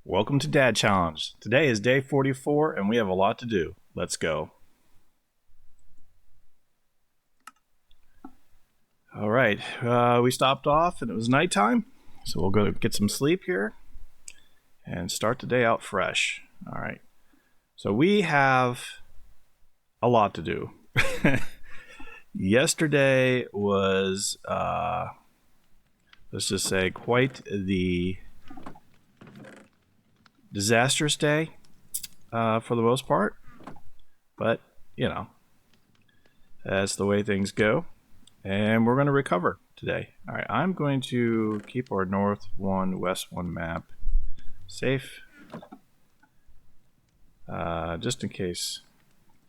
Welcome to Dad Challenge. Today is day 44 and we have a lot to do. Let's go. All right, we stopped off and it was nighttime, so we'll go get some sleep here and start the day out fresh. All right, so we have a lot to do. Yesterday was, let's just say, quite the disastrous day for the most part, but you know, that's the way things go, and we're going to recover today. All right, I'm going to keep our north 1 west 1 map safe, just in case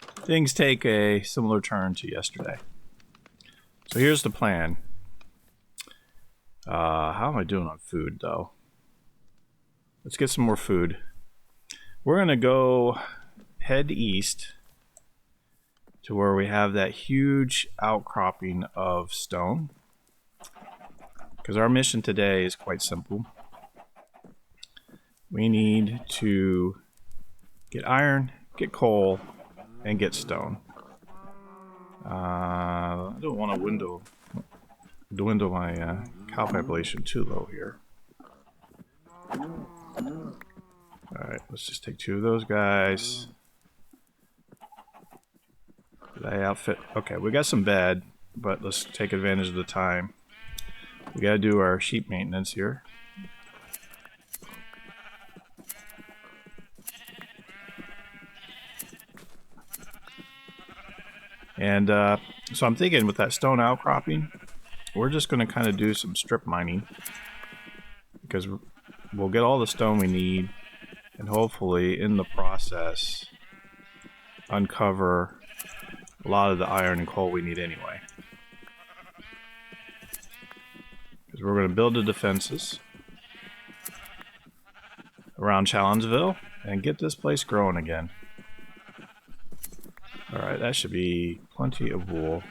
things take a similar turn to yesterday. So here's the plan. How am I doing on food though? Let's get some more food. We're going to go head east to where we have that huge outcropping of stone. Because our mission today is quite simple. We need to get iron, get coal, and get stone. I don't want to dwindle my cow population too low here. Alright, let's just take 2 of those guys. Did I outfit? Okay, we got some bed, but let's take advantage of the time. We gotta do our sheep maintenance here. And so I'm thinking with that stone outcropping, we're just gonna kind of do some strip mining. Because we'll get all the stone we need, and hopefully in the process uncover a lot of the iron and coal we need anyway. Because we're going to build the defenses around Challengeville and get this place growing again. Alright, that should be plenty of wool.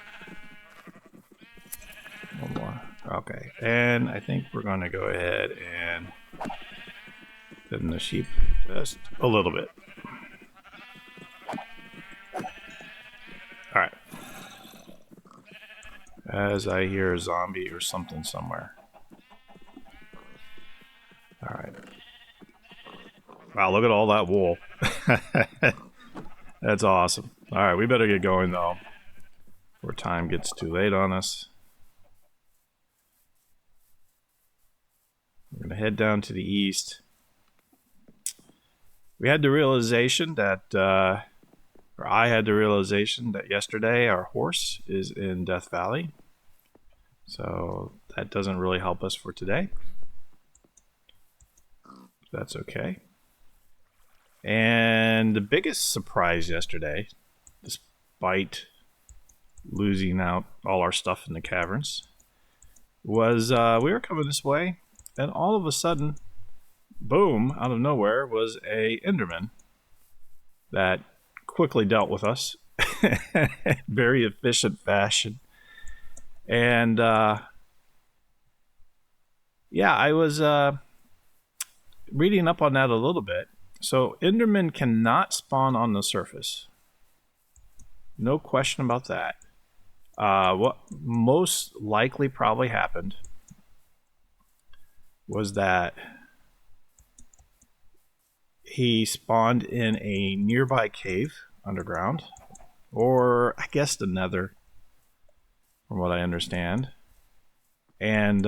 One more. Okay, and I think we're going to go ahead and thin the sheep just a little bit. Alright. As I hear a zombie or something somewhere. Alright. Wow, look at all that wool. That's awesome. Alright, we better get going though, before time gets too late on us. We're going to head down to the east. We had the realization that, or I had the realization that yesterday our horse is in Death Valley. So that doesn't really help us for today. That's okay. And the biggest surprise yesterday, despite losing out all our stuff in the caverns, was we were coming this way, and all of a sudden, boom, out of nowhere was a Enderman that quickly dealt with us. Very efficient fashion. And yeah, I was reading up on that a little bit. So Endermen cannot spawn on the surface. No question about that. What most likely probably happened was that he spawned in a nearby cave underground, or I guess the nether, from what I understand, and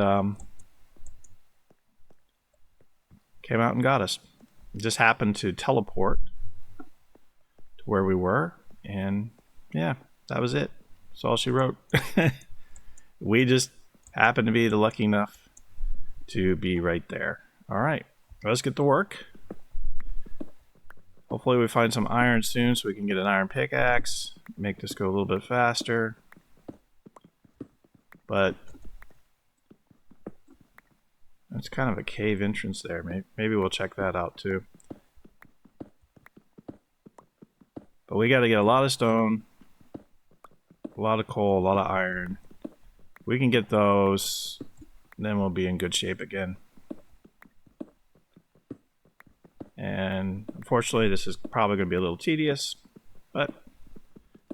came out and got us. Just happened to teleport to where we were, and yeah, that was it. That's all she wrote. We just happened to be lucky enough to be right there. All right, let's get to work. Hopefully we find some iron soon so we can get an iron pickaxe, make this go a little bit faster. But that's kind of a cave entrance there. Maybe we'll check that out too. But we got to get a lot of stone, a lot of coal, a lot of iron. We can get those, then we'll be in good shape again. And unfortunately, this is probably going to be a little tedious, but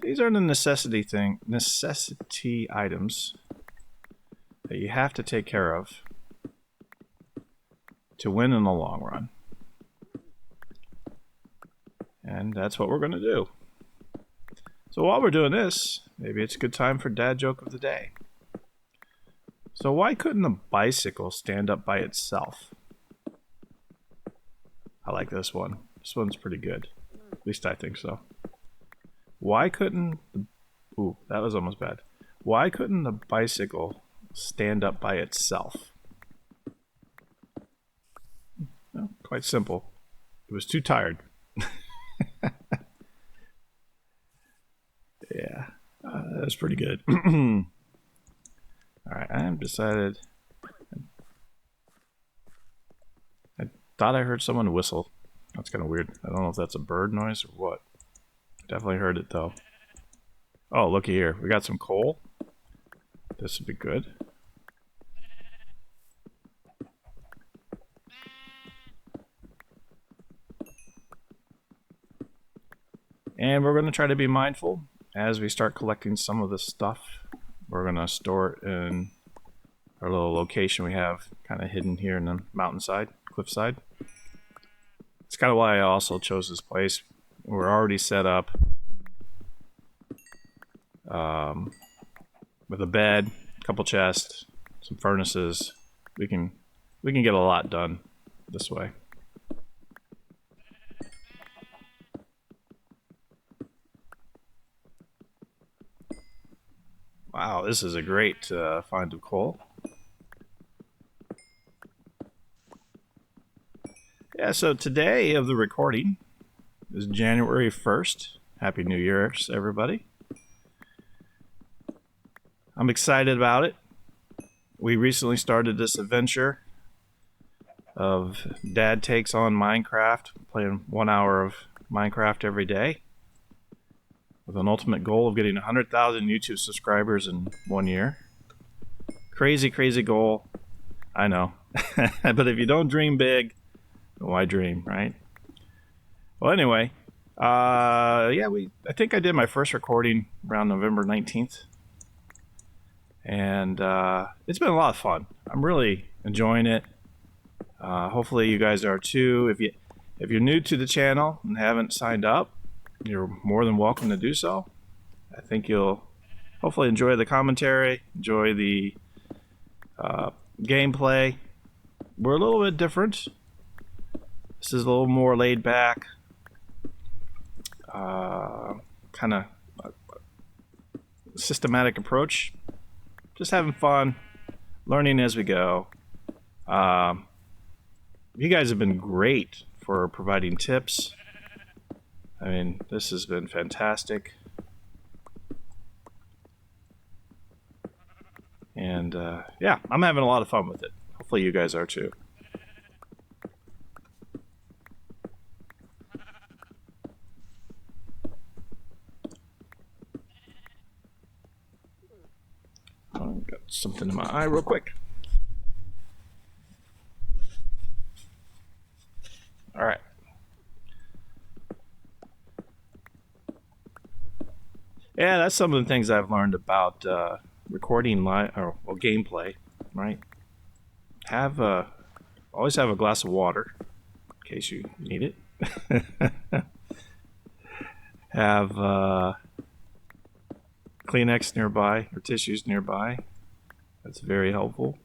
these are the necessity items that you have to take care of to win in the long run. And that's what we're going to do. So while we're doing this, maybe it's a good time for dad joke of the day. So why couldn't a bicycle stand up by itself? I like this one. This one's pretty good. At least I think so. Why couldn't... Ooh, that was almost bad. Why couldn't the bicycle stand up by itself? Well, quite simple. It was too tired. Yeah, that's pretty good. Alright, I have decided... I thought I heard someone whistle. That's kind of weird. I don't know if that's a bird noise or what. Definitely heard it though. Oh, looky here. We got some coal. This would be good. And we're going to try to be mindful as we start collecting some of this stuff. We're going to store it in our little location we have kind of hidden here in the mountainside, cliffside. It's kind of why I also chose this place. We're already set up with a bed, a couple chests, some furnaces. We can get a lot done this way. Wow, this is a great find of coal. Yeah, so today of the recording is January 1st. Happy New Year, everybody. I'm excited about it. We recently started this adventure of Dad takes on Minecraft, playing 1 hour of Minecraft every day, with an ultimate goal of getting 100,000 YouTube subscribers in 1 year. Crazy, crazy goal. I know. But if you don't dream big, why dream, right? Well, anyway, yeah, I think I did my first recording around November 19th. And it's been a lot of fun. I'm really enjoying it. Hopefully you guys are too. If you're new to the channel and haven't signed up, you're more than welcome to do so. I think you'll hopefully enjoy the commentary, enjoy the gameplay. We're a little bit different. This is a little more laid back, kind of systematic approach. Just having fun, learning as we go. You guys have been great for providing tips. I mean, this has been fantastic. And yeah, I'm having a lot of fun with it. Hopefully you guys are too. Got something in my eye real quick. All right. Yeah, that's some of the things I've learned about recording live or gameplay. Right? Always have a glass of water in case you need it. Have Kleenex nearby or tissues nearby. That's very helpful.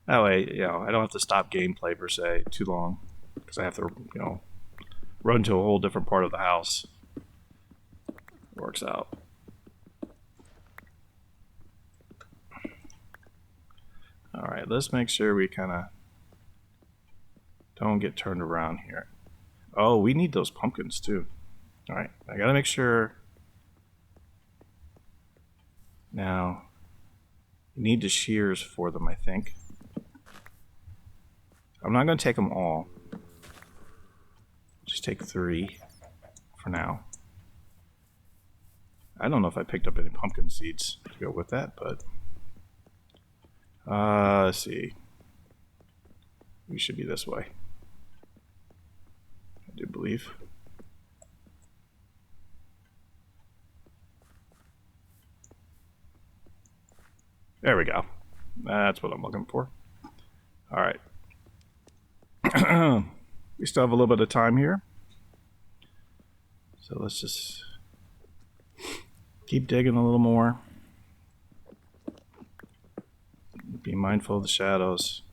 That way, I don't have to stop gameplay per se too long because I have to, run to a whole different part of the house. Works out. All right, let's make sure we kind of don't get turned around here. Oh, we need those pumpkins too. All right, I gotta make sure. Now, you need the shears for them, I think. I'm not going to take them all. Just take 3 for now. I don't know if I picked up any pumpkin seeds to go with that, but... let's see. We should be this way. believe. There we go. That's what I'm looking for. All right. We still have a little bit of time here. So let's just keep digging a little more. Be mindful of the shadows.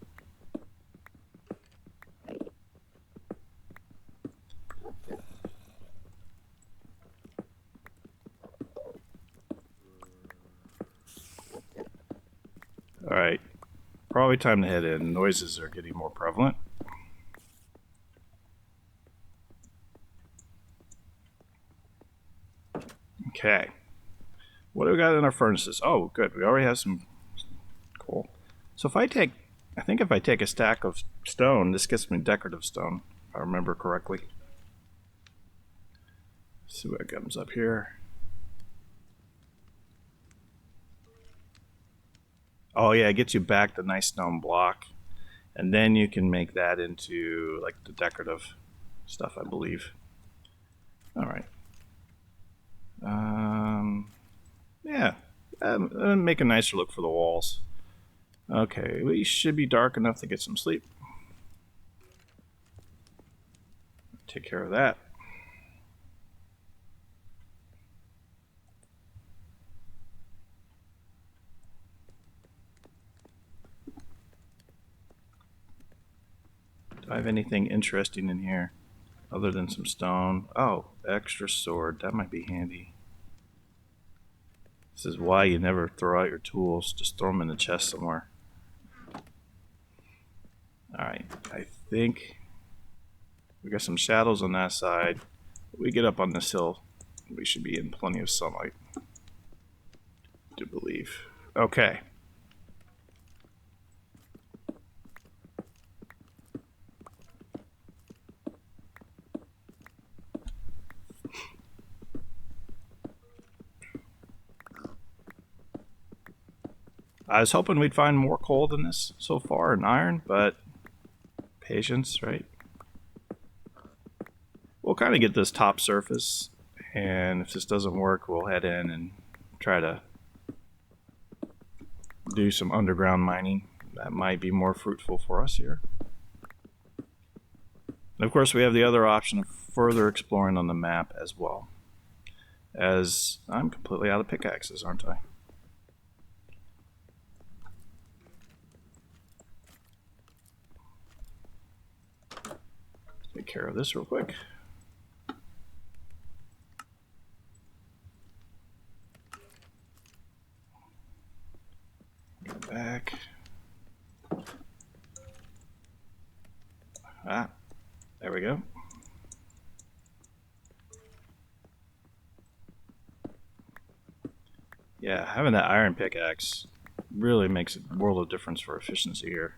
All right. Probably time to head in. Noises are getting more prevalent. Okay. What do we got in our furnaces? Oh, good. We already have some coal. So if I take a stack of stone, this gets me decorative stone, if I remember correctly. Let's see what comes up here. Oh yeah, it gets you back the nice stone block. And then you can make that into like the decorative stuff, I believe. All right. Yeah, make a nicer look for the walls. Okay, we should be dark enough to get some sleep. Take care of that. Do I have anything interesting in here other than some stone? Oh, extra sword. That might be handy. This is why you never throw out your tools. Just throw them in the chest somewhere. Alright, I think we got some shadows on that side. We get up on this hill, we should be in plenty of sunlight. To believe. Okay. I was hoping we'd find more coal than this so far and iron, but patience, right? We'll kind of get this top surface, and if this doesn't work, we'll head in and try to do some underground mining. That might be more fruitful for us here. And of course, we have the other option of further exploring on the map as well. As I'm completely out of pickaxes, aren't I? Take care of this real quick. Go back. Ah, there we go. Yeah, having that iron pickaxe really makes a world of difference for efficiency here.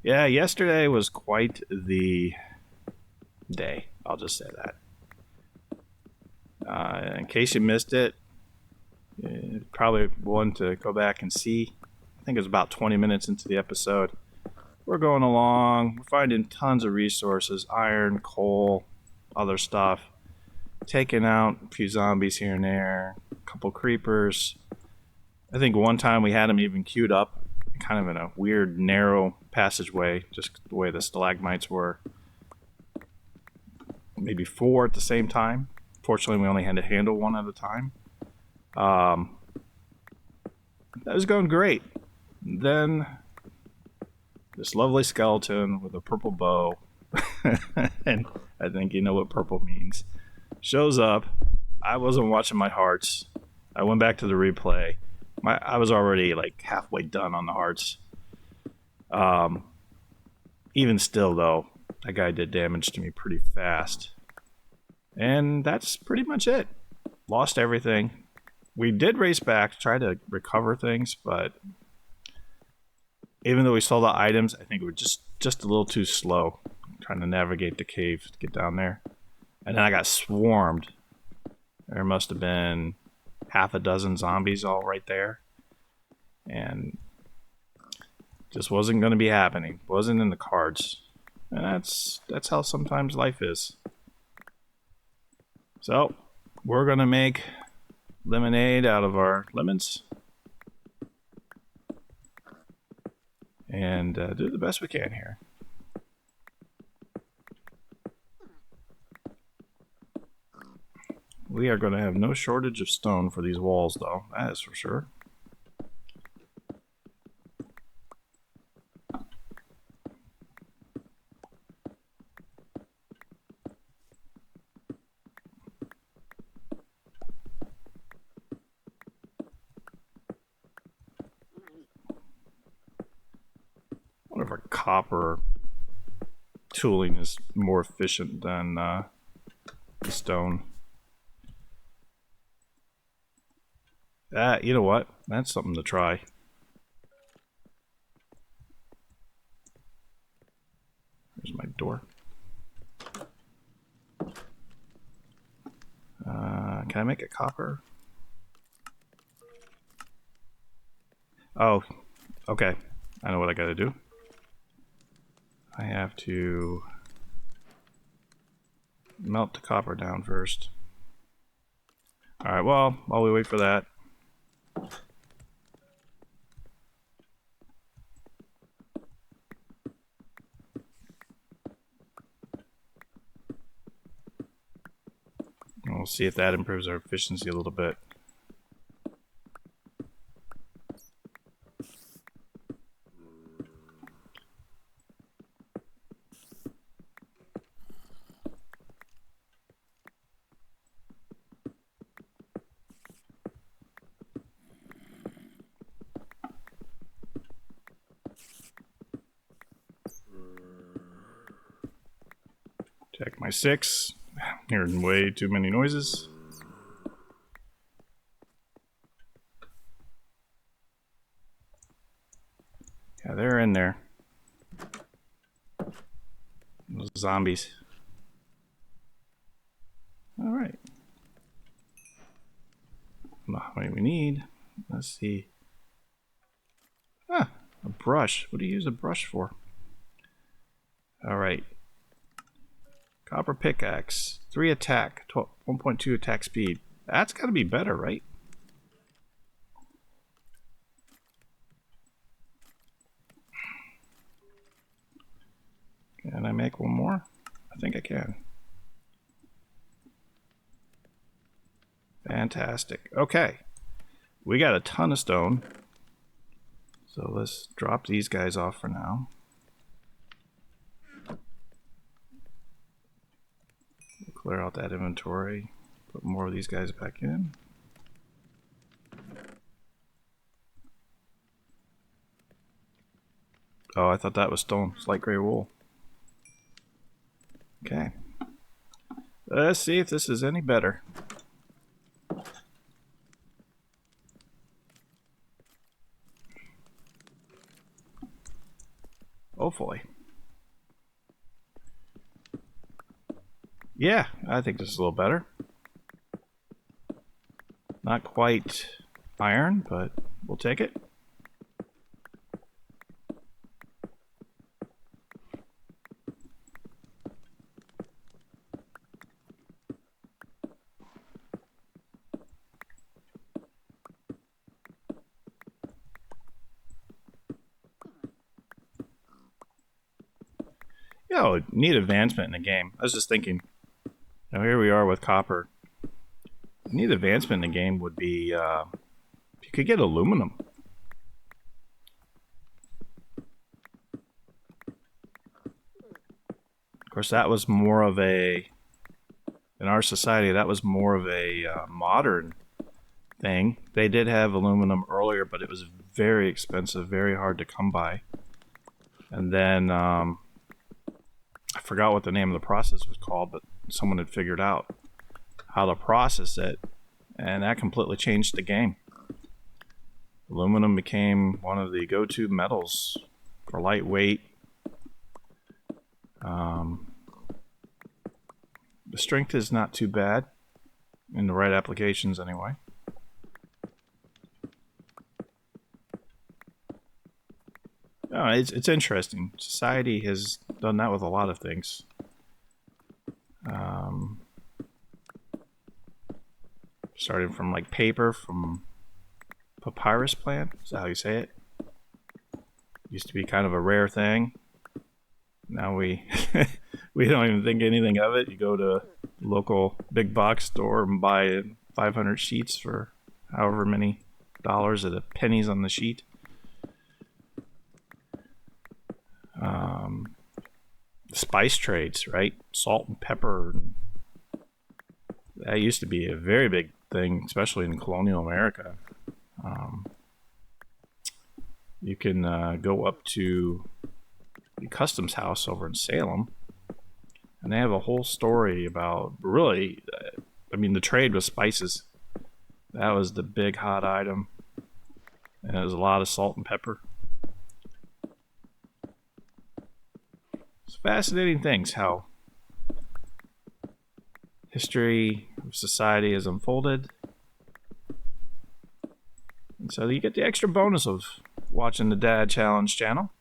Yeah, yesterday was quite the day. I'll just say that. In case you missed it, probably one to go back and see. I think it was about 20 minutes into the episode. We're going along. We're finding tons of resources, iron, coal, other stuff. Taking out a few zombies here and there, a couple creepers. I think one time we had them even queued up, kind of in a weird, narrow passageway, just the way the stalagmites were. Maybe 4 at the same time. Fortunately, we only had to handle one at a time. That was going great. Then this lovely skeleton with a purple bow, and I think you know what purple means, shows up. I wasn't watching my hearts. I went back to the replay. I was already like halfway done on the hearts. Even still, though, that guy did damage to me pretty fast. And that's pretty much it. Lost everything. We did race back, try to recover things, but even though we saw the items, I think we were just a little too slow trying to navigate the cave to get down there. And then I got swarmed. There must have been half a dozen zombies all right there. And just wasn't going to be happening. Wasn't in the cards. And that's how sometimes life is. So, we're gonna make lemonade out of our lemons. And do the best we can here. We are going to have no shortage of stone for these walls, though. That is for sure. I wonder if our copper tooling is more efficient than the stone. You know what? That's something to try. There's my door. Can I make a copper? Oh, okay. I know what I gotta do. I have to melt the copper down first. Alright, well, while we wait for that, we'll see if that improves our efficiency a little bit. Check my 6. Hearing way too many noises. Yeah, they're in there. Those zombies. Alright. How many we need? Let's see. Ah, a brush. What do you use a brush for? Alright. Copper pickaxe. 3 attack. 1.2 attack speed. That's gotta be better, right? Can I make one more? I think I can. Fantastic. Okay. We got a ton of stone. So let's drop these guys off for now. We'll clear out that inventory. Put more of these guys back in. Oh, I thought that was stone. It's light gray wool. Okay. Let's see if this is any better. Hopefully. Yeah, I think this is a little better. Not quite iron, but we'll take it. Oh, neat advancement in the game. I was just thinking, now here we are with copper. Neat advancement in the game would be if you could get aluminum. Of course, that was more of a, in our society, that was more of a modern thing. They did have aluminum earlier, but it was very expensive, very hard to come by. And then I forgot what the name of the process was called, but someone had figured out how to process it, and that completely changed the game. Aluminum became one of the go-to metals for lightweight. The strength is not too bad in the right applications anyway. Oh, it's interesting. Society has done that with a lot of things. Starting from like paper from papyrus plant. Is that how you say it? Used to be kind of a rare thing. Now we we don't even think anything of it. You go to a local big box store and buy 500 sheets for however many dollars at a pennies on the sheet. Spice trades, right? Salt and pepper. That used to be a very big thing, especially in colonial America. You can go up to the customs house over in Salem, and they have a whole story about really, I mean, the trade with spices. That was the big hot item, and it was a lot of salt and pepper. It's fascinating things how history of society has unfolded. And so you get the extra bonus of watching the Dad Challenge channel.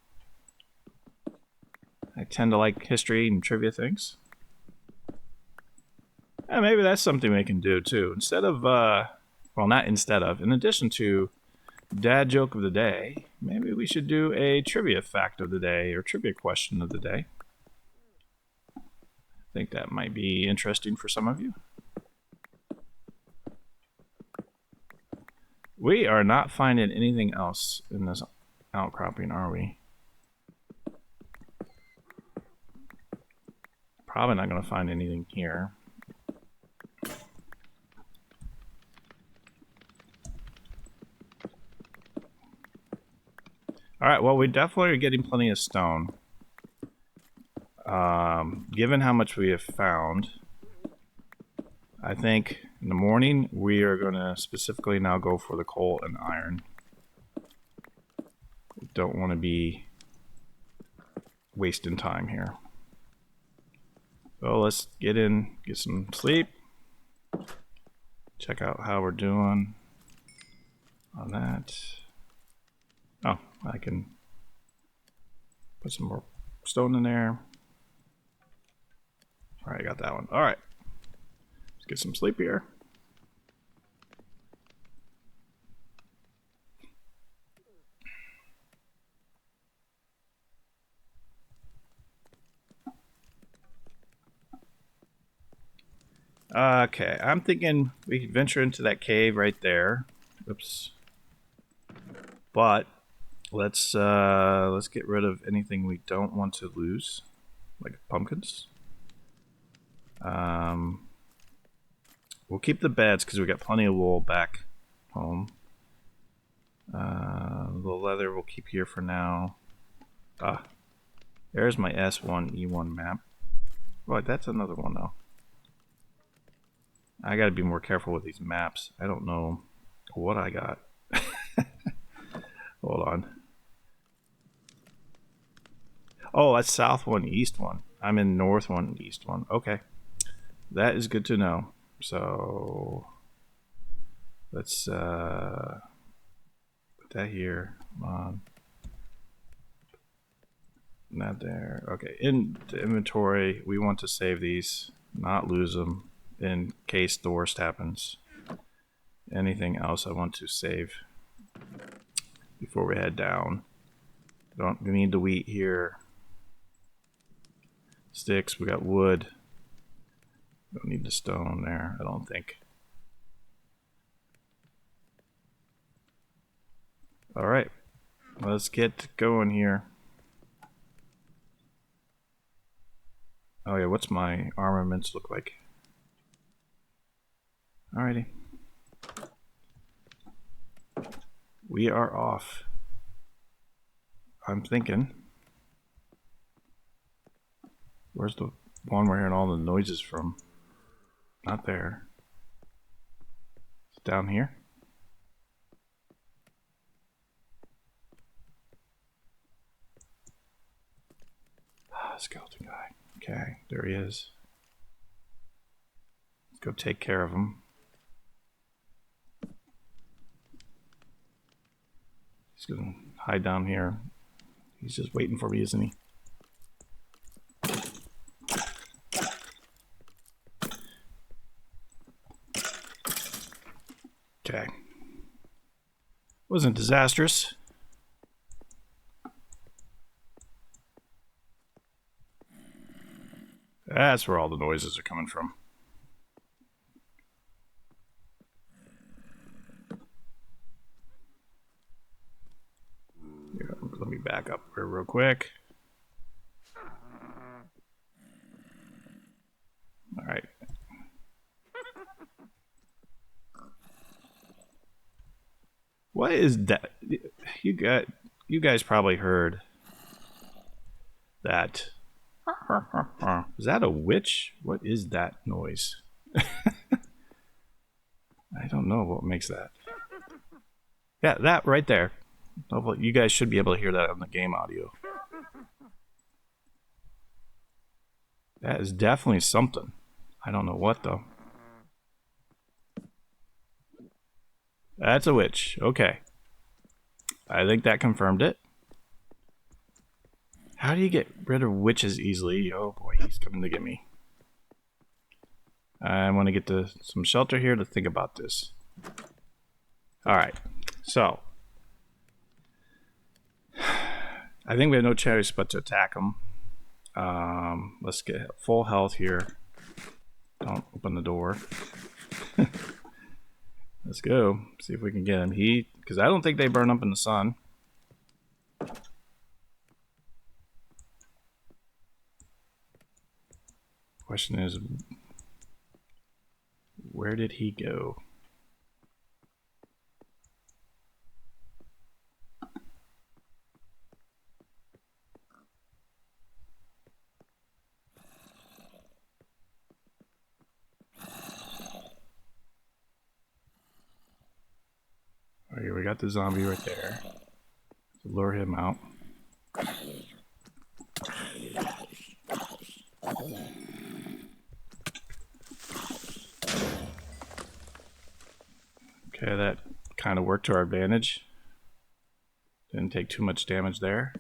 I tend to like history and trivia things. And maybe that's something we can do too. Instead of, in addition to Dad Joke of the Day, maybe we should do a trivia fact of the day or trivia question of the day. I think that might be interesting for some of you. We are not finding anything else in this outcropping, are we? Probably not going to find anything here. Alright, well, we definitely are getting plenty of stone. Given how much we have found, I think in the morning we are going to specifically now go for the coal and iron. We don't want to be wasting time here. So let's get in, get some sleep. Check out how we're doing on that. Oh, I can put some more stone in there. All right, I got that one. All right, let's get some sleep here. Okay, I'm thinking we could venture into that cave right there. Oops. But let's get rid of anything we don't want to lose, like pumpkins. We'll keep the beds because we got plenty of wool back home. The leather we'll keep here for now. There's my S1E1 map. Right, that's another one though. I gotta be more careful with these maps. I don't know what I got. Hold on. Oh, that's south one, east one. I'm in north one, east one. Okay. That is good to know. So let's put that here. Come on. Not there. Okay. In the inventory, we want to save these, not lose them in case the worst happens. Anything else I want to save before we head down. We need the wheat here. Sticks, we got wood. Don't need the stone there, I don't think. Alright, let's get going here. Oh yeah, what's my armaments look like? Alrighty. We are off. I'm thinking. Where's the one we're hearing all the noises from? Not there. It's down here. Skeleton guy. Okay, there he is. Let's go take care of him. He's gonna hide down here. He's just waiting for me, isn't he? Okay. Wasn't disastrous. That's where all the noises are coming from. Here, let me back up here real quick. All right. What is that? You guys probably heard that. Is that a witch? What is that noise? I don't know what makes that. Yeah, that right there. You guys should be able to hear that on the game audio. That is definitely something. I don't know what though. That's a witch. Okay. I think that confirmed it. How do you get rid of witches easily? Oh boy, he's coming to get me. I want to get to some shelter here to think about this. Alright, so. I think we have no choice but to attack them. Let's get full health here. Don't open the door. Let's go. See if we can get him. Because I don't think they burn up in the sun. Question is, where did he go? Oh, here we got the zombie right there. Lure him out. Okay, that kind of worked to our advantage. Didn't take too much damage there.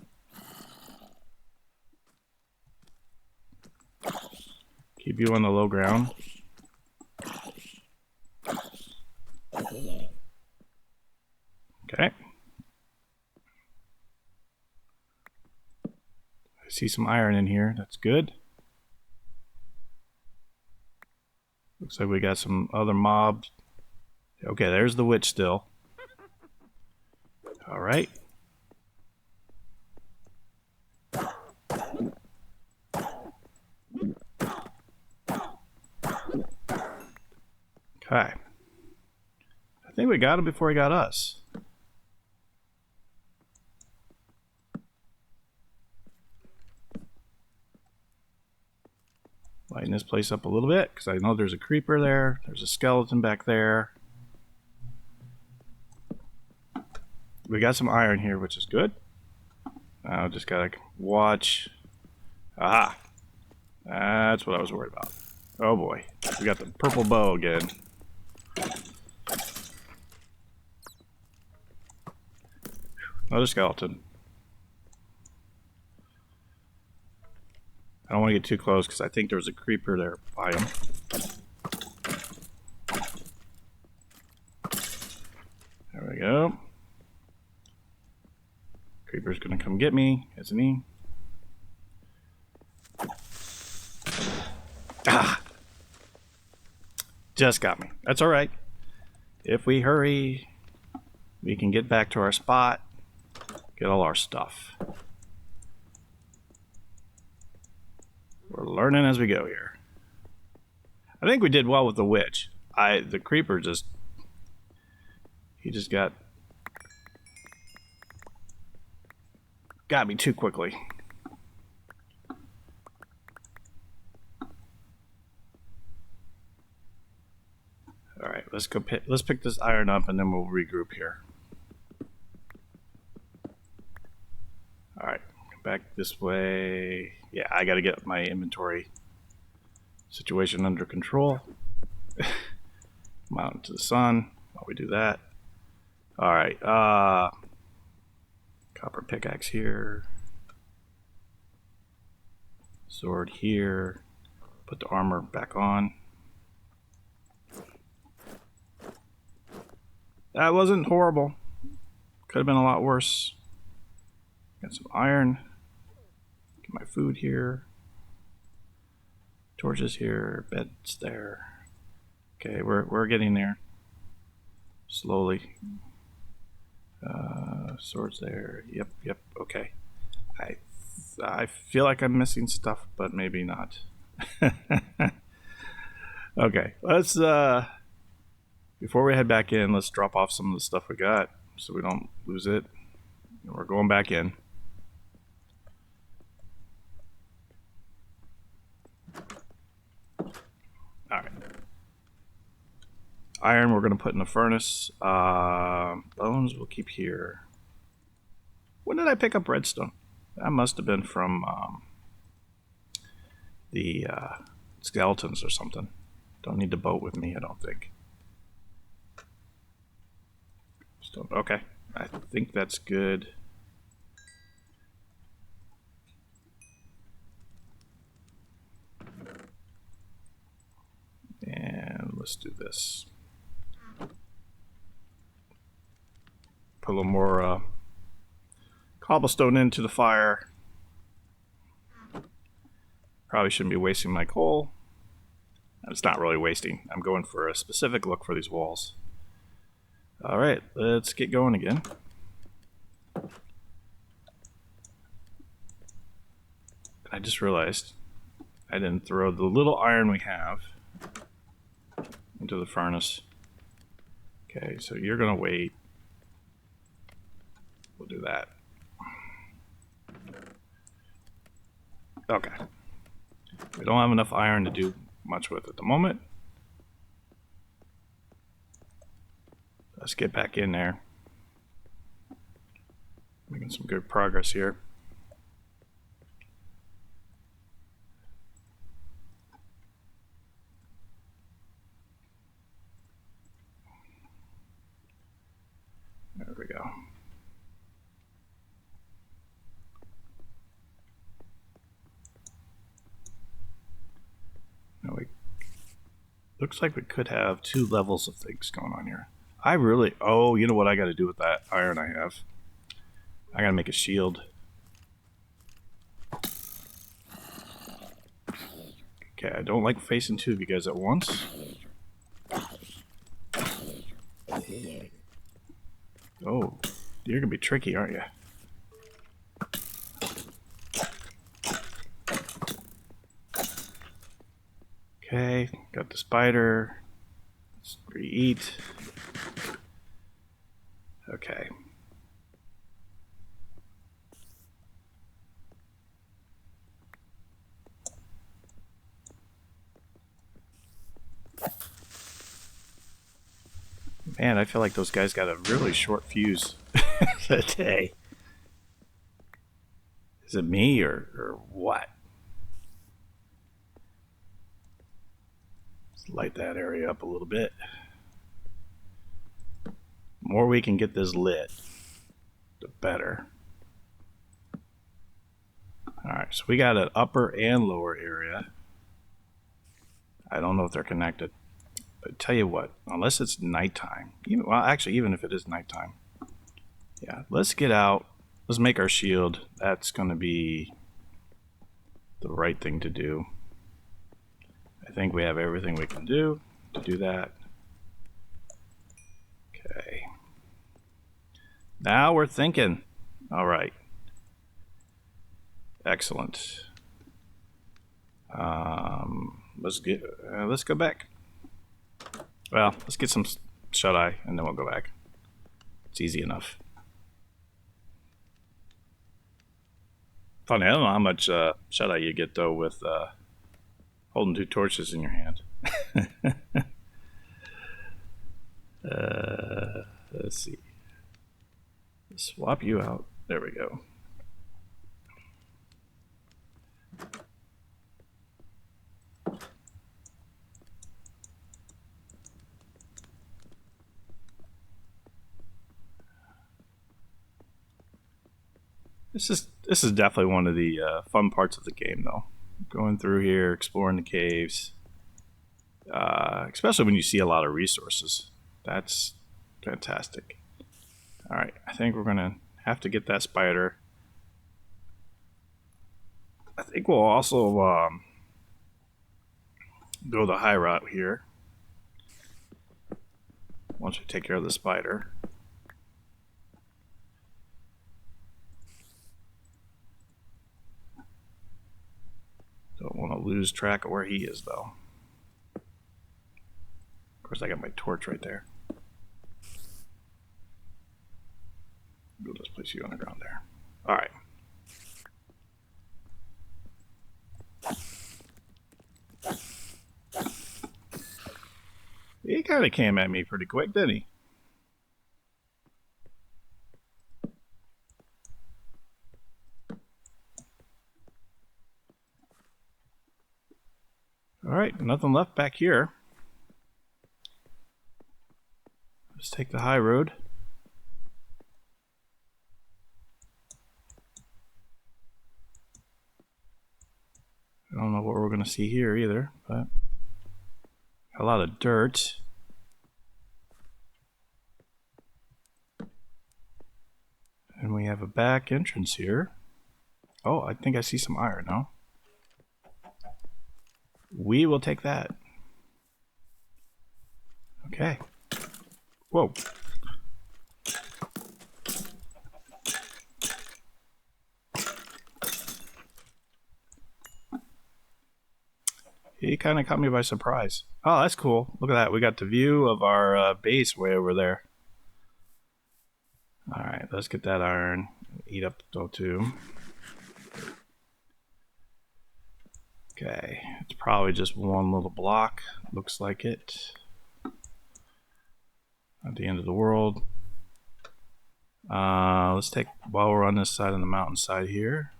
Keep you on the low ground. Okay. I see some iron in here. That's good. Looks like we got some other mobs. Okay, there's the witch still. All right. Okay. I think we got him before he got us. Lighten this place up a little bit, because I know there's a creeper there. There's a skeleton back there. We got some iron here, which is good. Now just gotta watch. Aha! That's what I was worried about. Oh boy. We got the purple bow again. Another skeleton. I don't want to get too close because I think there's a creeper there by him. There we go. Creeper's gonna come get me, isn't he? Ah! Just got me. That's alright. If we hurry, we can get back to our spot, get all our stuff. We're learning as we go here. I think we did well with the witch. The creeper he just got me too quickly. All right, let's pick this iron up and then we'll regroup here. All right, come back this way. Yeah, I got to get my inventory situation under control. Come out into the sun while we do that. All right, copper pickaxe here. Sword here. Put the armor back on. That wasn't horrible. Could have been a lot worse. Got some iron. Get my food here. Torches here. Beds there. Okay, we're getting there. Slowly. Swords there. Yep. Okay. I feel like I'm missing stuff, but maybe not. Okay, let's before we head back in, let's drop off some of the stuff we got so we don't lose it. We're going back in. Alright. Iron we're going to put in the furnace. Bones we'll keep here. When did I pick up redstone? That must have been from the skeletons or something. Don't need the boat with me, I don't think. Okay, I think that's good. And let's do this. Put a little more cobblestone into the fire. Probably shouldn't be wasting my coal. It's not really wasting. I'm going for a specific look for these walls. Alright, let's get going again. I just realized I didn't throw the little iron we have into the furnace. Okay, so you're gonna wait. We'll do that. Okay. We don't have enough iron to do much with at the moment. Let's get back in there. Making some good progress here. There we go. Now looks like we could have 2 levels of things going on here. Oh, you know what I gotta do with that iron I have? I gotta make a shield. Okay, I don't like facing 2 of you guys at once. Oh, you're gonna be tricky, aren't you? Okay, got the spider. Let's re-eat. Okay. Man, I feel like those guys got a really short fuse today. Is it me or what? Let's light that area up a little bit. The more we can get this lit, the better. Alright, so we got an upper and lower area. I don't know if they're connected. But tell you what, unless it's nighttime, even if it is nighttime, yeah, let's get out. Let's make our shield. That's going to be the right thing to do. I think we have everything we can do to do that. Okay. Now we're thinking. All right. Excellent. Let's go back. Well, let's get some shut-eye, and then we'll go back. It's easy enough. Funny, I don't know how much shut-eye you get, though, with holding 2 torches in your hand. Let's see. Swap you out. There we go. This is definitely one of the fun parts of the game, though. Going through here, exploring the caves, especially when you see a lot of resources. That's Fantastic. Alright, I think we're gonna have to get that spider. I think we'll also go the high route here. Once we take care of the spider. Don't want to lose track of where he is, though. Of course, I got my torch right there. We'll just place you on the ground there. Alright. He kind of came at me pretty quick, didn't he? Alright, nothing left back here. Let's take the high road. I don't know what we're going to see here either, but a lot of dirt. And we have a back entrance here. Oh, I think I see some iron now. We will take that. Okay. Whoa. He kind of caught me by surprise. Oh, that's cool. Look at that. We got the view of our base way over there. Alright, let's get that iron. Eat up the too. Okay, it's probably just one little block. Looks like it. At the end of the world. Let's take, while we're on this side of the mountainside here.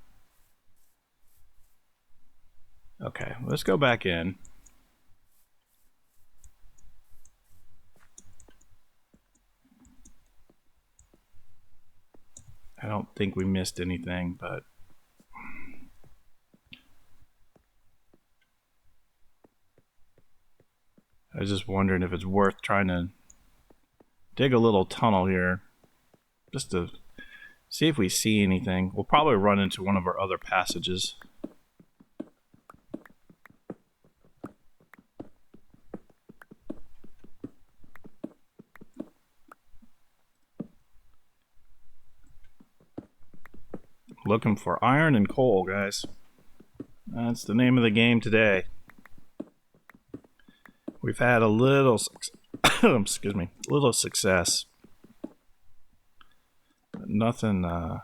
Okay, let's go back in. I don't think we missed anything, but I was just wondering if it's worth trying to dig a little tunnel here just to see if we see anything. We'll probably run into one of our other passages. Looking for iron and coal, guys. That's the name of the game today. We've had a little excuse me, little success. But nothing nothing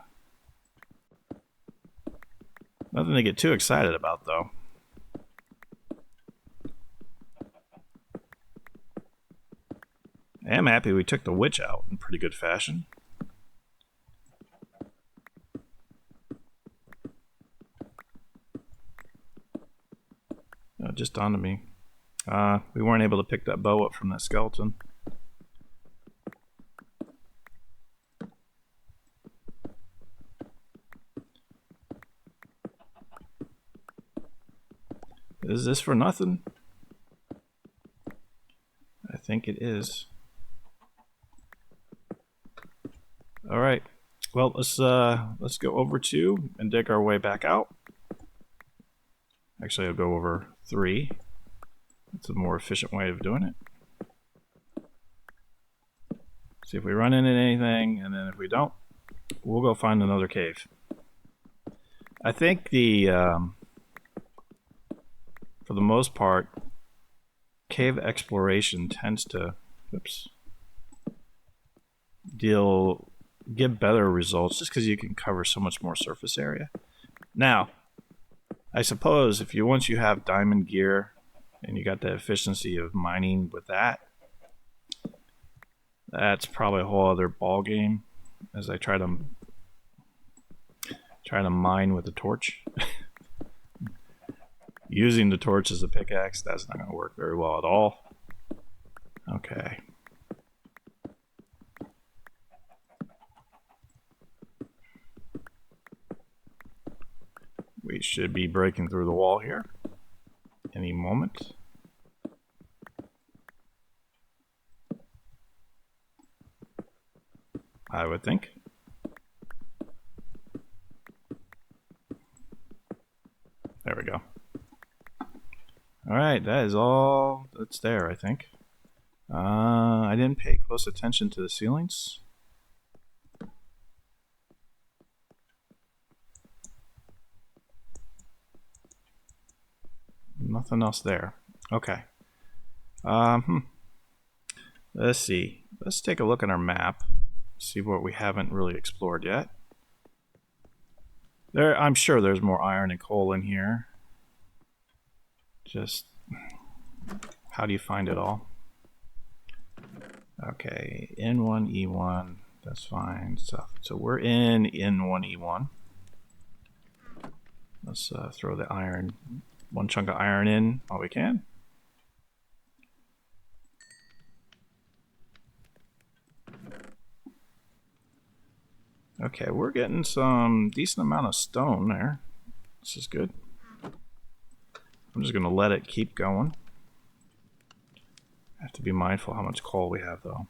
to get too excited about, though. I am happy we took the witch out in pretty good fashion. Just dawned on me. We weren't able to pick that bow up from that skeleton. Is this for nothing? I think it is. All right. Well, let's go over 2 and dig our way back out. Actually, I'll go over 3. It's a more efficient way of doing it. See if we run into anything, and then if we don't, we'll go find another cave. I think the for the most part, cave exploration tends to give better results just because you can cover so much more surface area. Now, I suppose if once you have diamond gear and you got the efficiency of mining with that, that's probably a whole other ball game. As I try to mine with a torch. Using the torch as a pickaxe, that's not going to work very well at all. Okay. We should be breaking through the wall here any moment. I would think. There we go. Alright, that is all that's there, I think. I didn't pay close attention to the ceilings. Nothing else there. Okay. Let's see. Let's take a look at our map. See what we haven't really explored yet. I'm sure there's more iron and coal in here. Just how do you find it all? Okay, N1, E1, that's fine. So we're in N1, E1. Let's throw the iron, one chunk of iron in while we can. Okay, we're getting some decent amount of stone there. This is good. I'm just gonna let it keep going. I have to be mindful how much coal we have though.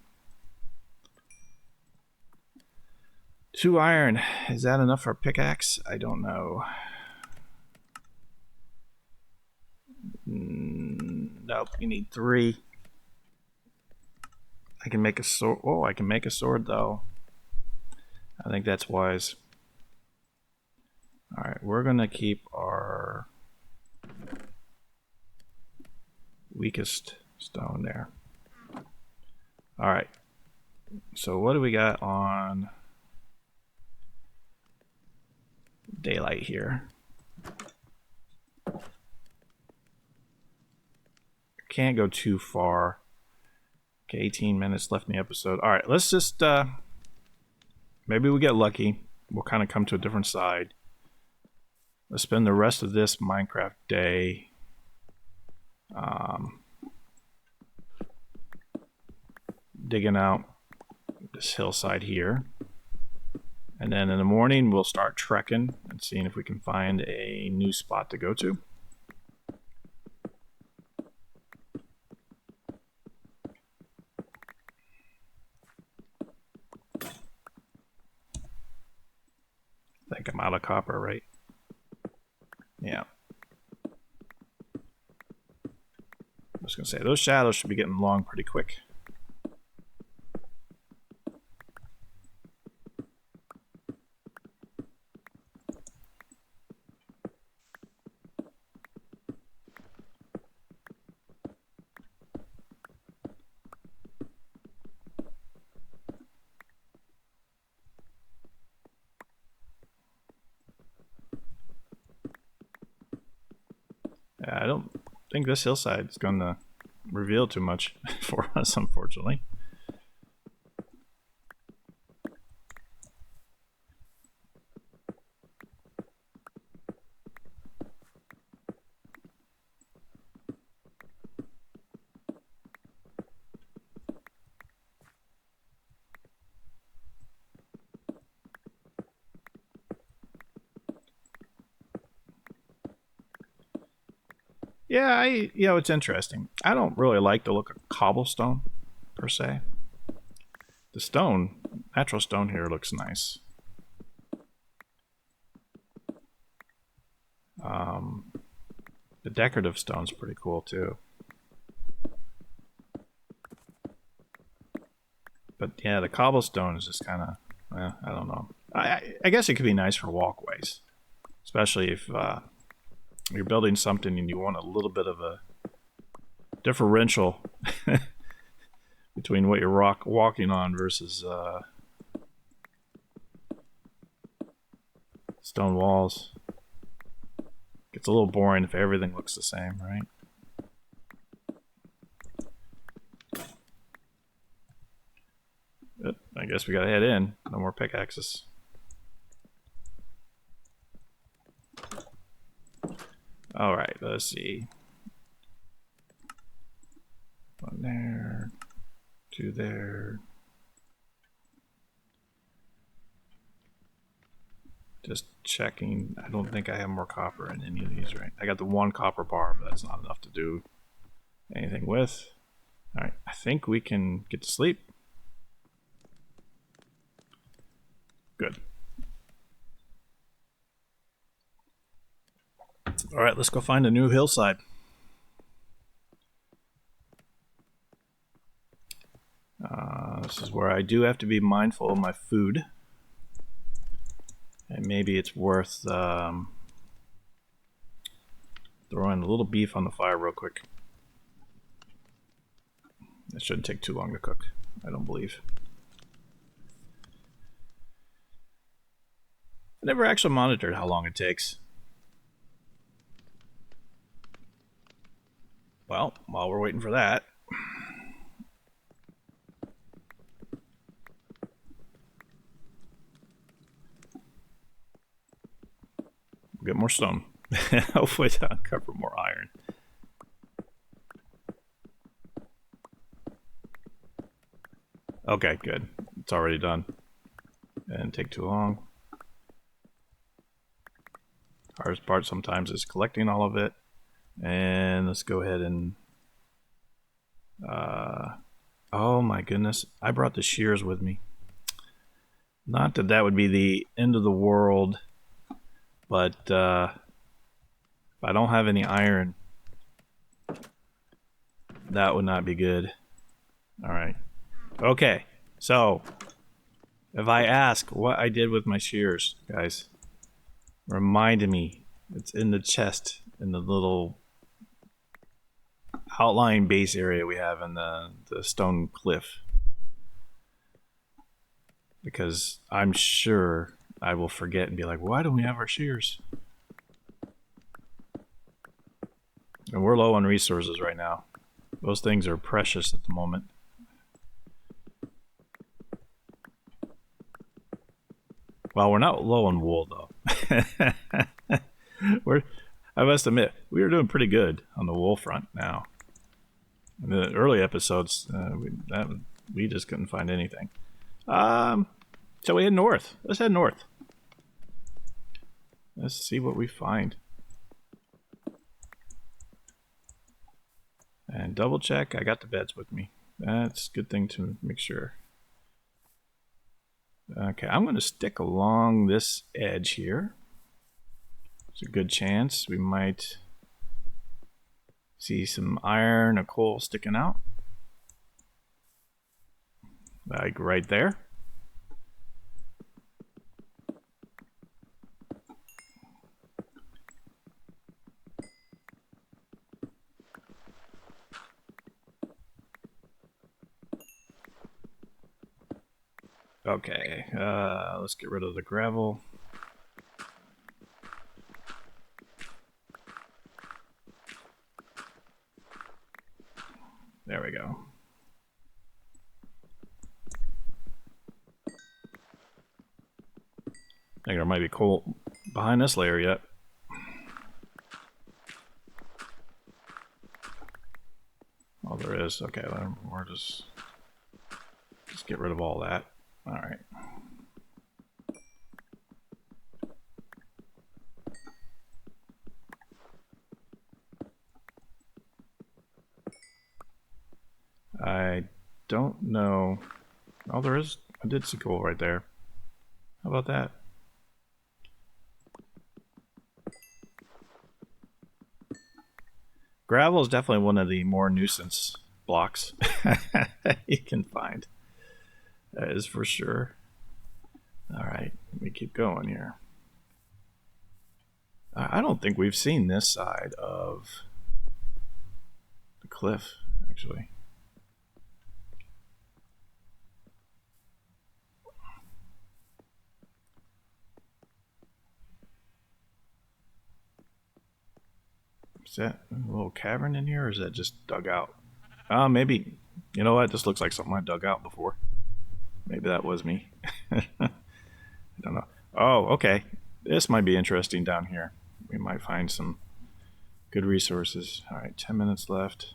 2 iron, is that enough for a pickaxe? I don't know. Nope, you need 3. I can make a sword. Oh, I can make a sword though. I think that's wise. Alright, we're gonna keep our weakest stone there. Alright, so what do we got on daylight here? Can't go too far. Okay, 18 minutes left in the episode. Alright, let's just maybe we get lucky. We'll kind of come to a different side. Let's spend the rest of this Minecraft day digging out this hillside here. And then in the morning, we'll start trekking and seeing if we can find a new spot to go to. I think I'm out of copper, right? Yeah. I was going to say, those shadows should be getting long pretty quick. I don't think this hillside is going to reveal too much for us, unfortunately. Yeah, it's interesting. I don't really like the look of cobblestone, per se. The stone, natural stone here looks nice. The decorative stone's pretty cool, too. But yeah, the cobblestone is just kind of, I don't know. I guess it could be nice for walkways. Especially if you're building something and you want a little bit of a differential between what you're walking on versus stone walls. Gets a little boring if everything looks the same, right? But I guess we gotta head in. No more pickaxes. Alright, let's see. 1 there, 2 there. Just checking. I don't think I have more copper in any of these, right? I got the 1 copper bar, but that's not enough to do anything with. Alright, I think we can get to sleep. Good. All right, let's go find a new hillside. This is where I do have to be mindful of my food. And maybe it's worth throwing a little beef on the fire real quick. It shouldn't take too long to cook, I don't believe. I never actually monitored how long it takes. Well, while we're waiting for that, we'll get more stone. Hopefully to uncover more iron. Okay, good. It's already done. Didn't take too long. Hardest part sometimes is collecting all of it. And let's go ahead and... oh my goodness. I brought the shears with me. Not that that would be the end of the world, but if I don't have any iron, that would not be good. Alright. Okay, so if I ask what I did with my shears, guys, remind me. It's in the chest, in the little outlying base area we have in the stone cliff. Because I'm sure I will forget and be like, why don't we have our shears? And we're low on resources right now. Those things are precious at the moment. Well, we're not low on wool, though. I must admit, we were doing pretty good on the wool front now. In the early episodes, we just couldn't find anything. So we head north. Let's head north. Let's see what we find. And double check, I got the beds with me. That's a good thing to make sure. Okay, I'm going to stick along this edge here. There's a good chance we might see some iron or coal sticking out. Like right there. Okay, let's get rid of the gravel. There we go. I think there might be coal behind this layer yet. Oh, there is. Okay, we're just get rid of all that. All right. I don't know. Oh, there is. I did see coal right there. How about that? Gravel is definitely one of the more nuisance blocks you can find. That is for sure. All right, let me keep going here. I don't think we've seen this side of the cliff, actually. Is that a little cavern in here, or is that just dug out? Maybe. You know what? This looks like something I dug out before. Maybe that was me. I don't know. Oh, okay. This might be interesting down here. We might find some good resources. All right, 10 minutes left.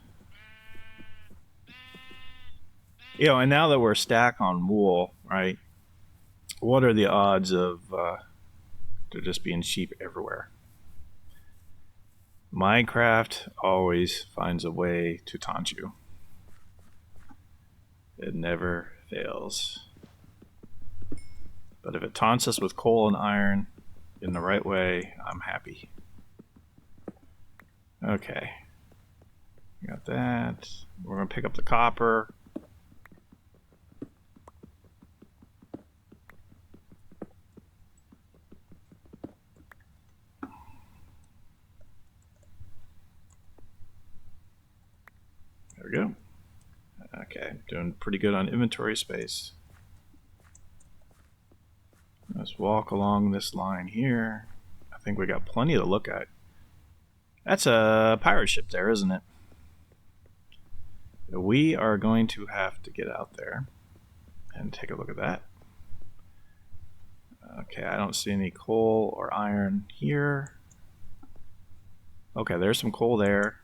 You know, and now that we're stacked on wool, right? What are the odds of there just being sheep everywhere? Minecraft always finds a way to taunt you. It never fails. But if it taunts us with coal and iron in the right way, I'm happy. Okay. Got that. We're going to pick up the copper. There we go. Okay, doing pretty good on inventory space. Let's walk along this line here. I think we got plenty to look at. That's a pirate ship there, isn't it? We are going to have to get out there and take a look at that. Okay, I don't see any coal or iron here. Okay, there's some coal there.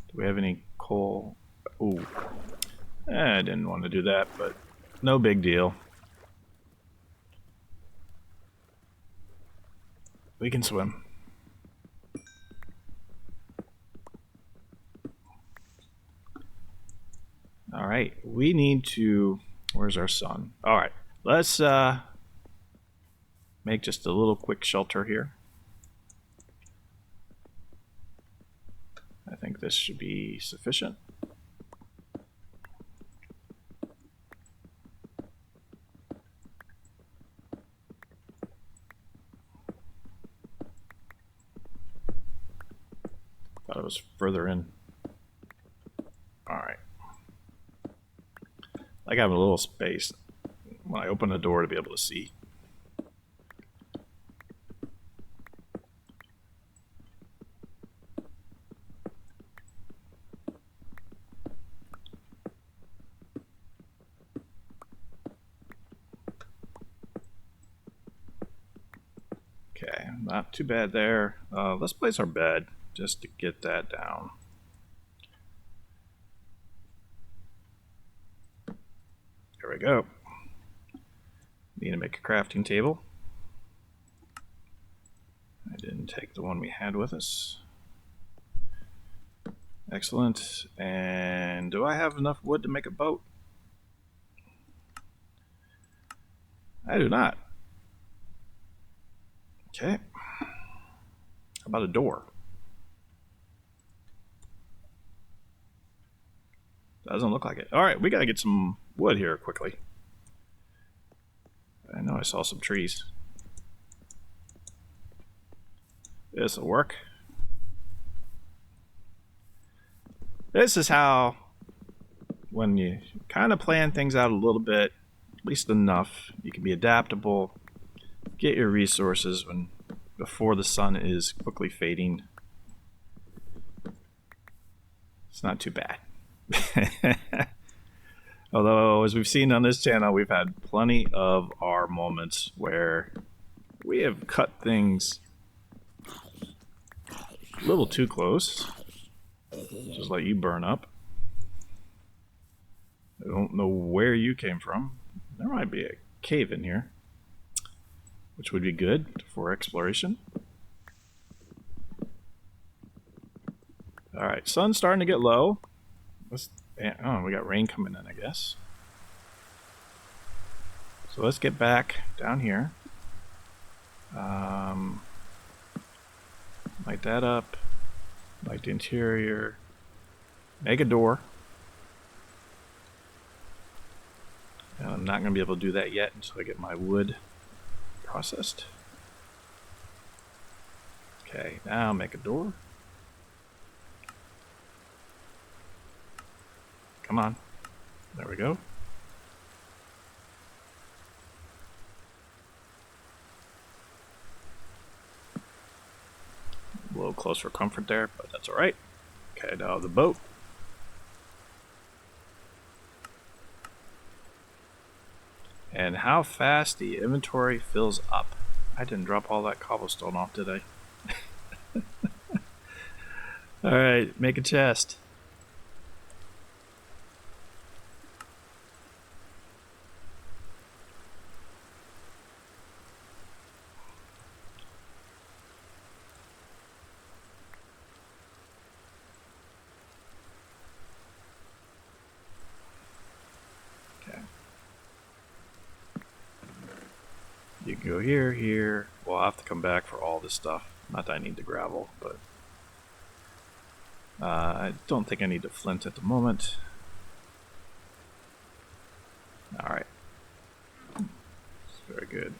Do we have any coal? Ooh. I didn't want to do that, but no big deal. We can swim. All right, we need to... Where's our sun? All right, let's make just a little quick shelter here. I think this should be sufficient. Thought it was further in. All right. Like having a little space when I open the door to be able to see. Okay, not too bad there. Let's place our bed just to get that down. There we go. Need to make a crafting table. I didn't take the one we had with us. Excellent. And do I have enough wood to make a boat? I do not. Okay. How about a door? Doesn't look like it. All right, we got to get some wood here quickly. I know I saw some trees. This will work. This is how, when you kind of plan things out a little bit, at least enough, you can be adaptable, get your resources when before the sun is quickly fading. It's not too bad. Although, as we've seen on this channel, we've had plenty of our moments where we have cut things a little too close. Just let you burn up. I don't know where you came from. There might be a cave in here, which would be good for exploration. Alright, sun's starting to get low. Oh, we got rain coming in, I guess. So let's get back down here. Light that up. Light the interior. Make a door. And I'm not going to be able to do that yet until I get my wood processed. Okay, now make a door. Come on. There we go. A little close for comfort there, but that's alright. Okay, now the boat. And how fast the inventory fills up. I didn't drop all that cobblestone off, did I? Alright, make a chest. can go here, here. Well, I'll have to come back for all this stuff. Not that I need the gravel, but I don't think I need the flint at the moment. Alright. Very good.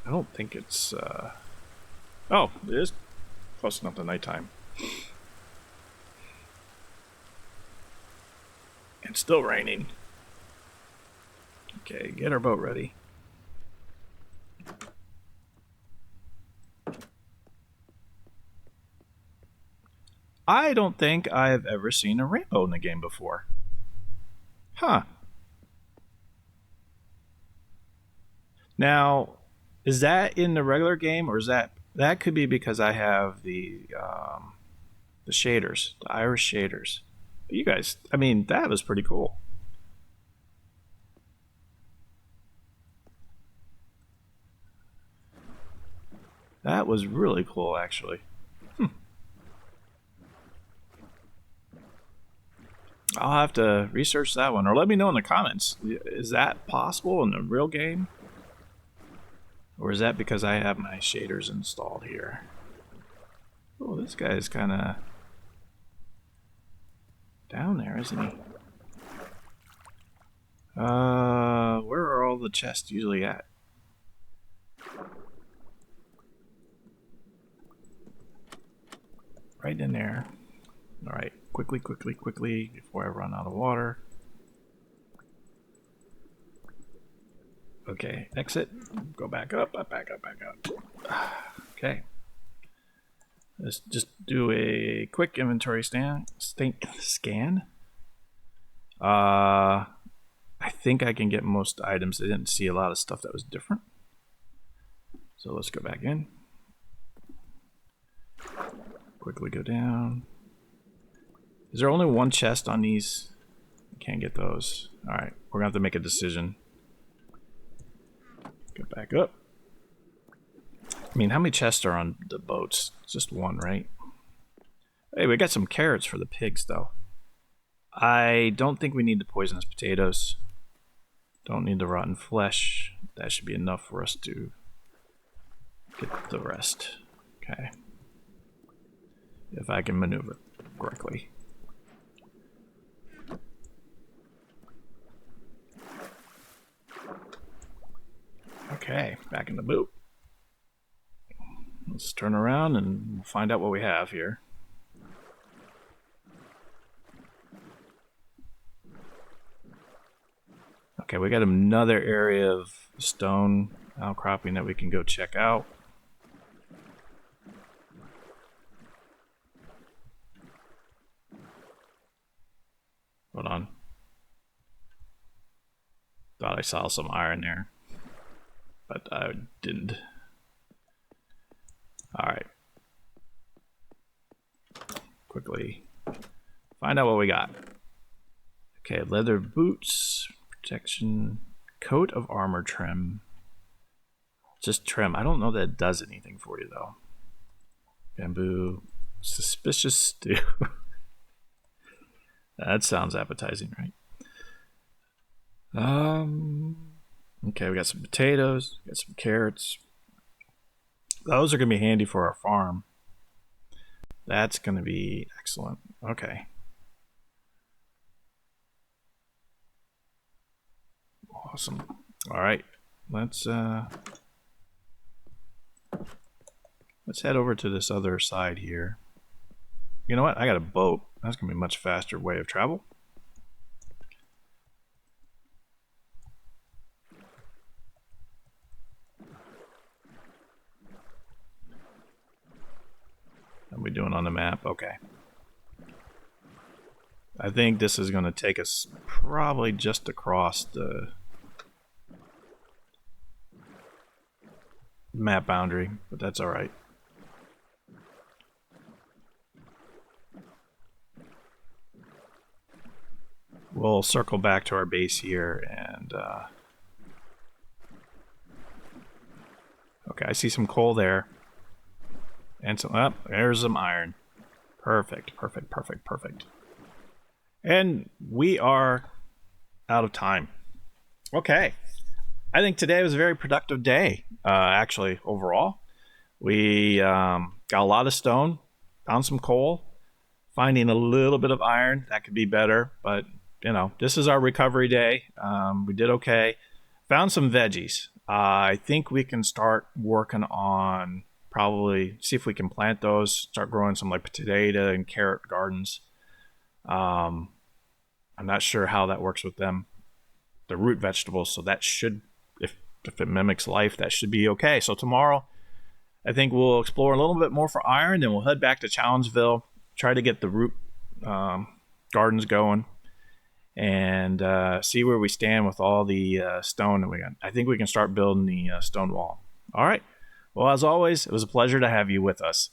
I don't think it's... Oh, it is close enough to nighttime. It's still raining. Okay, get our boat ready. I don't think I have ever seen a rainbow in the game before. Huh. Now, is that in the regular game, or is that could be because I have the shaders, the Irish shaders. You guys, I mean, that was pretty cool. That was really cool, actually. I'll have to research that one, or let me know in the comments. Is that possible in the real game? Or is that because I have my shaders installed here? Oh, this guy is kind of down there, isn't he? Where are all the chests usually at? Right in there. Alright, quickly, quickly, quickly, before I run out of water. Okay, exit. Go back up, back up, back up. Okay. Let's just do a quick inventory scan. I think I can get most items. I didn't see a lot of stuff that was different. So let's go back in. Quickly go down. Is there only one chest on these? I can't get those. Alright, we're gonna have to make a decision. Go back up. I mean, how many chests are on the boats? Just one, right? Hey, we got some carrots for the pigs, though. I don't think we need the poisonous potatoes. Don't need the rotten flesh. That should be enough for us to get the rest. Okay. If I can maneuver correctly. Okay, back in the boat. Let's turn around and we'll find out what we have here. Okay, we got another area of stone outcropping that we can go check out. Hold on. Thought I saw some iron there, but I didn't. Alright. Quickly find out what we got. Okay, leather boots, protection, coat of armor trim. Just trim. I don't know that it does anything for you, though. Bamboo, suspicious stew. That sounds appetizing, right? Okay, we got some potatoes, we got some carrots. Those are going to be handy for our farm. That's going to be excellent. Okay. Awesome. All right. Let's head over to this other side here. You know what? I got a boat. That's going to be a much faster way of travel. How are we doing on the map? Okay. I think this is going to take us probably just across the map boundary, but that's all right. We'll circle back to our base here and okay, I see some coal there. And some, there's some iron. Perfect, perfect, perfect, perfect. And we are out of time. Okay. I think today was a very productive day, actually, overall. We got a lot of stone, found some coal, finding a little bit of iron. That could be better, but, this is our recovery day. We did okay. Found some veggies. I think we can start working on probably see if we can plant those, start growing some like potato and carrot gardens. I'm not sure how that works with them. The root vegetables, so that should, if it mimics life, that should be okay. So tomorrow, I think we'll explore a little bit more for iron, then we'll head back to Challeнгeville, try to get the root gardens going, and see where we stand with all the stone that we got. I think we can start building the stone wall. All right. Well, as always, it was a pleasure to have you with us.